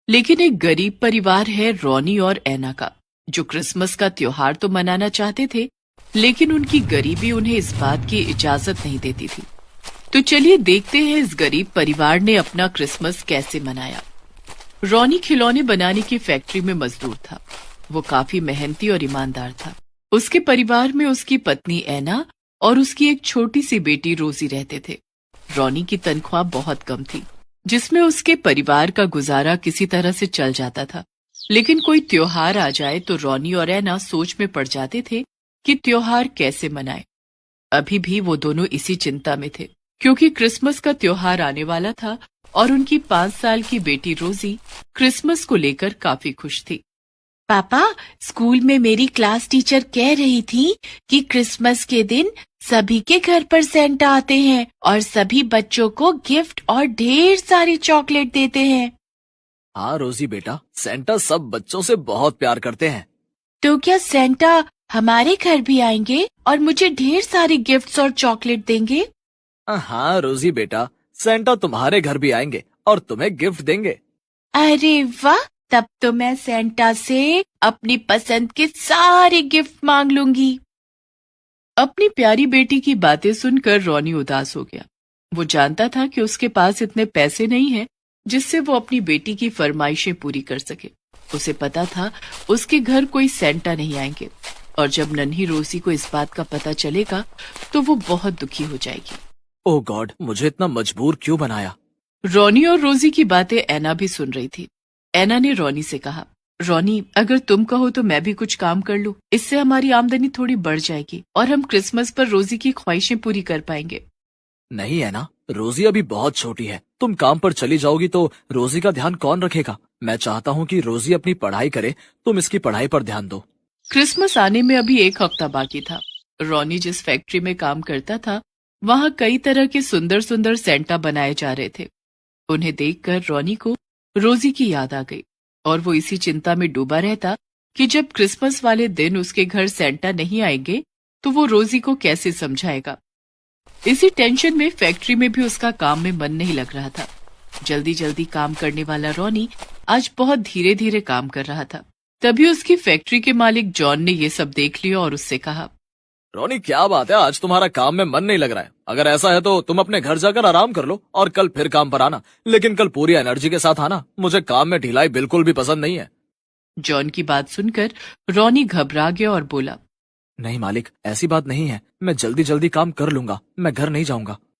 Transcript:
लेकिन एक गरीब परिवार है रॉनी और एना का, जो क्रिसमस का त्योहार तो मनाना चाहते थे, लेकिन उनकी गरीबी उन्हें इस बात की इजाजत नहीं देती थी। तो चलिए देखते हैं इस गरीब परिवार ने अपना क्रिसमस कैसे मनाया। रॉनी खिलौने बनाने की फैक्ट्री में मजदूर था। वो काफी मेहनती और ईमानदार था। उसके परिवार में उसकी पत्नी एना और उसकी एक छोटी सी बेटी रोजी रहते थे। रॉनी की तनख्वाह बहुत कम थी, जिसमें उसके परिवार का गुजारा किसी तरह से चल जाता था। लेकिन कोई त्योहार आ जाए तो रॉनी और एना सोच में पड़ जाते थे कि त्योहार कैसे मनाएं। अभी भी वो दोनों इसी चिंता में थे, क्योंकि क्रिसमस का त्योहार आने वाला था और उनकी 5 साल की बेटी रोजी क्रिसमस को लेकर काफी खुश थी। पापा, स्कूल में मेरी क्लास टीचर कह रही थी कि क्रिसमस के दिन सभी के घर पर सेंटा आते हैं और सभी बच्चों को गिफ्ट और ढेर सारी चॉकलेट देते हैं। हाँ रोजी बेटा, सेंटा सब बच्चों से बहुत प्यार करते हैं। तो क्या सेंटा हमारे घर भी आएंगे और मुझे ढेर सारे गिफ्ट्स और चॉकलेट देंगे? हाँ रोजी बेटा, सेंटा तुम्हारे घर भी आएंगे और तुम्हें गिफ्ट देंगे। अरे वाह, तब तो मैं सेंटा से अपनी पसंद के सारे गिफ्ट मांग लूंगी। अपनी प्यारी बेटी की बातें सुनकर रॉनी उदास हो गया। वो जानता था कि उसके पास इतने पैसे नहीं हैं जिससे वो अपनी बेटी की फरमाइशें पूरी कर सके। उसे पता था उसके घर कोई सेंटा नहीं आएंगे, और जब नन्ही रोजी को इस बात का पता चलेगा तो वो बहुत दुखी हो जाएगी। ओह गॉड, मुझे इतना मजबूर क्यों बनाया? रॉनी और रोजी की बातें एना भी सुन रही थी। एना ने रॉनी से कहा, रॉनी, अगर तुम कहो तो मैं भी कुछ काम कर लूं। इससे हमारी आमदनी थोड़ी बढ़ जाएगी और हम क्रिसमस पर रोजी की ख्वाहिशें पूरी कर पाएंगे। नहीं है ना, रोजी अभी बहुत छोटी है। तुम काम पर चली जाओगी तो रोजी का ध्यान कौन रखेगा? मैं चाहता हूँ कि रोजी अपनी पढ़ाई करे, तुम इसकी पढ़ाई पर ध्यान दो। क्रिसमस आने में अभी 1 हफ्ता बाकी था। रॉनी जिस फैक्ट्री में काम करता था, वहाँ कई तरह के सुंदर सुंदर सेंटा बनाए जा रहे थे। उन्हें देखकर रॉनी को रोजी की याद आ गई और वो इसी चिंता में डूबा रहता कि जब क्रिसमस वाले दिन उसके घर सेंटा नहीं आएंगे तो वो रोजी को कैसे समझाएगा। इसी टेंशन में फैक्ट्री में भी उसका काम में मन नहीं लग रहा था। जल्दी जल्दी काम करने वाला रॉनी आज बहुत धीरे धीरे काम कर रहा था। तभी उसकी फैक्ट्री के मालिक जॉन ने ये सब देख लिया और उससे कहा, रॉनी क्या बात है, आज तुम्हारा काम में मन नहीं लग रहा है। अगर ऐसा है तो तुम अपने घर जाकर आराम कर लो और कल फिर काम पर आना, लेकिन कल पूरी एनर्जी के साथ आना। मुझे काम में ढिलाई बिल्कुल भी पसंद नहीं है। जॉन की बात सुनकर रॉनी घबरा गया और बोला, नहीं मालिक, ऐसी बात नहीं है। मैं जल्दी जल्दी काम कर लूंगा, मैं घर नहीं जाऊंगा।